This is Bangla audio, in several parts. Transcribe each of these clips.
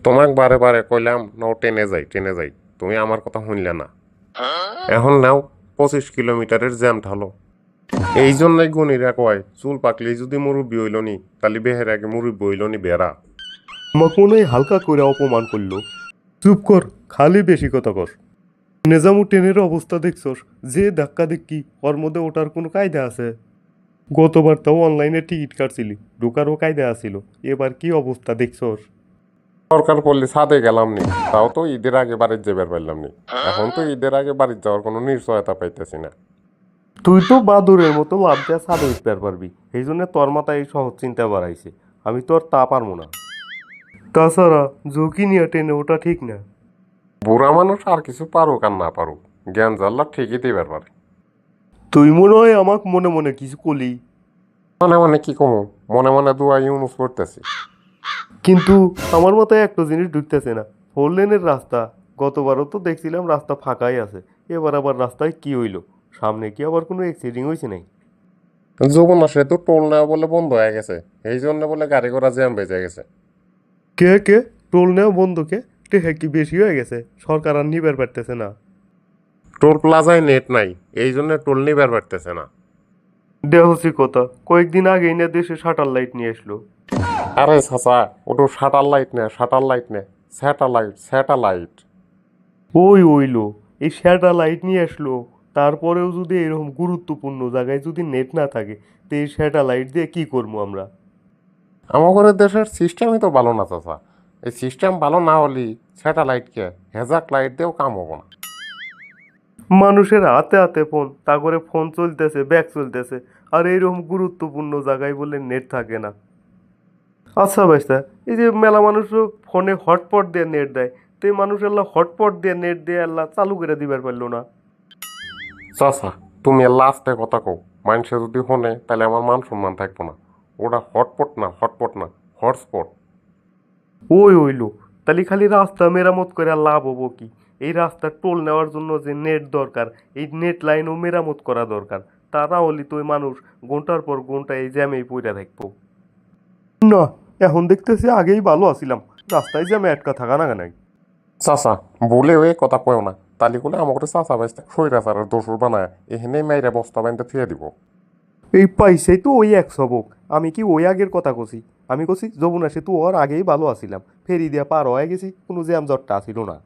তোমাক বারে বারে কইলাম নাও ট্রেনে যাই ট্রেনে যাই, তুমি আমার কথা শুনলে না। এখন নাও 25 কিলোমিটারের জ্যাম ঢালো। এই জন্যই গুণীরা কয় চুল পাকলেই যদি মুরব্বী হইল নি তাহলে বেহের আগে মুরব্বী হইল নি বেড়া। আমাকে মনে হয় হালকা করে অপমান করলো। চুপ কর, খালি বেশি কথা কর। নেজামু ট্রেনের অবস্থা দেখছস, যে ধাক্কা দেখি ওর মধ্যে ওঠার কোনো কায়দা আছে? গতবার তাও অনলাইনে টিকিট কাটছিলি, ঢোকারও কায়দা আছিল, এবার কি অবস্থা দেখছস? দরকার পড়লে ছাদে গেলাম নি, তাও তো ঈদের আগে বাড়ির যাবার পারলাম নি। এখন তো ঈদের আগে বাড়ির যাওয়ার কোনো নিশ্চয়তা পাইতেছি না। তুই তো বাদুরের মতো লাভ দেওয়া ছাদে উঠতে পারবি, এই জন্য তোর মাথায় এই সহজ চিন্তা বাড়াইছে। আমি তো আর তা পারবো না। তাছাড়া ঝুঁকি নিয়ে ট্রেনে ওটা ঠিক না। বুড়া মানুষ আর কিছু পারুক আর না পারুক, জ্ঞান জানলা ঠিকই দিবার পারে। তুই মনে হয় আমাকে মনে মনে কিছু কলি, মানে মানে কি কমু, মনে মনে দোয়া ইউনুস করতেছি। কিন্তু আমার মাথায় একটা জিনিস ঢুকতেছে না। 4 লেনের রাস্তা, গতবারও তো দেখছিলাম রাস্তা ফাঁকাই আছে, এবার আবার রাস্তায় কি হইলো? সামনে কি আবার কোনো অ্যাক্সিডেন্ট হয়েছে নাই? যমুনা সেতু টোল নেওয়া বলে বন্ধ হয়ে গেছে, এই জন্য বলে গাড়ি ঘোড়া জ্যাম বেজে গেছে। কে কে? টোল নেওয়া বন্ধ কে? টেহা কি বেশি হয়ে গেছে? সরকার আর নিবার পারতেছে না। টোল প্লাজায় নেট নাই, এই জন্য টোল নিবার পারতেছে না। দেহসি কথা, কয়েকদিন আগেই না দেশে শাটার লাইট নিয়ে আসলো। আরে চাচা, ওটা শাটার লাইট নে, শাটার লাইট নে, স্যাটেলাইট স্যাটেলাইট। ওই ওইলো, এই স্যাটেলাইট নিয়ে আসলো। তারপরেও যদি এরকম গুরুত্বপূর্ণ জায়গায় যদি নেট না থাকে, তো এই স্যাটেলাইট দিয়ে কি করবো আমরা? আমাদের দেশের সিস্টেমই তো ভালো না চাচা। এই সিস্টেম ভালো না হলে স্যাটেলাইটকে হেজাক লাইট দিয়েও কাম হবো না। মানুষের হাতে হাতে ফোন, তা করে ফোন চলতেছে, ব্যাগ চলতেছে, আর এইরকম গুরুত্বপূর্ণ জায়গায় বলে নেট থাকে না। আচ্ছা ভাইস্তা, এই যে মেলা মানুষ ফোনে হটস্পট দিয়ে নেট দেয়, তো এই মানুষ আল্লাহ হটস্পট দিয়ে নেট দিয়ে আল্লাহ চালু করে দিবার পারলো না। চাচা, তুমি লাস্টে কথা কও, মানুষে যদি শোনে তাহলে আমার মান সম্মান থাকবো না। ওটা হটপট না, হটপট না, হটস্পট। ওই হইলো, তাহলে খালি রাস্তা মেরামত করে আর লাভ হবো কি? এই রাস্তার টোল নেওয়ার জন্য যে নেট দরকার, এই নেট লাইনও মেরামত করা দরকার। তা না হলে তো ওই মানুষ ঘন্টার পর ঘন্টা এই জ্যামেই পইরা থাকবো। না, এখন দেখতেছি আগেই ভালো আছিলাম, রাস্তায় জ্যামে আটকা থাকা না নাই। চাচা, বলে ওই কথা কয়েও না, তালি বলে আমাকে চাচা বাইসতে সৈরাচারের দোসর বানায় এখানে মাইরা বস্তা বাইন্দা থুয়ে দিব। এই পাইছেই তো ওই এক সবক। আমি কি ওই আগের কথা কছি? আমি কছি যমুনা সেতু ওর আগেই ভালো আছিলাম, ফেরি দিয়া পার হয়ে গেছি, কোনো জ্যাম জটটা আসিল না।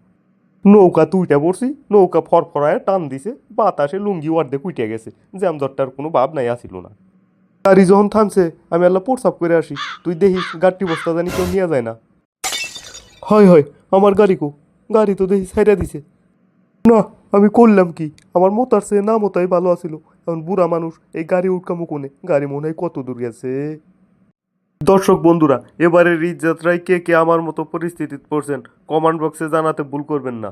নৌকা তুইটা পড়ছি, নৌকা ফরফরায় টান দিছে, বাতাসে লুঙ্গি অর্ধেক উইটে গেছে, জ্যাম জটটার কোনো ভাব নাই আসিল না। গাড়ি যখন থামছে আমি আল্লাহ প্রসাব করে আসি, তুই দেখিস গাড়ি বস্তা জানি কেউ নিয়ে যায় না। হয় হয়, আমার গাড়ি কো? গাড়ি তো দেখি ছাইড়া দিছে। না, আমি করলাম কি? আমার মোতার চেয়ে না মোতাই ভালো আছিল। এখন বুড়া মানুষ, এই গাড়ি উঠকামো কোনে? গাড়ি মনে হয় কত দূর গেছে। দর্শক বন্ধুরা, এবারের ঈদ যাত্রায় কে কে আমার মতো পরিস্থিতিতে পড়ছেন, কমেন্ট বক্সে জানাতে ভুল করবেন না।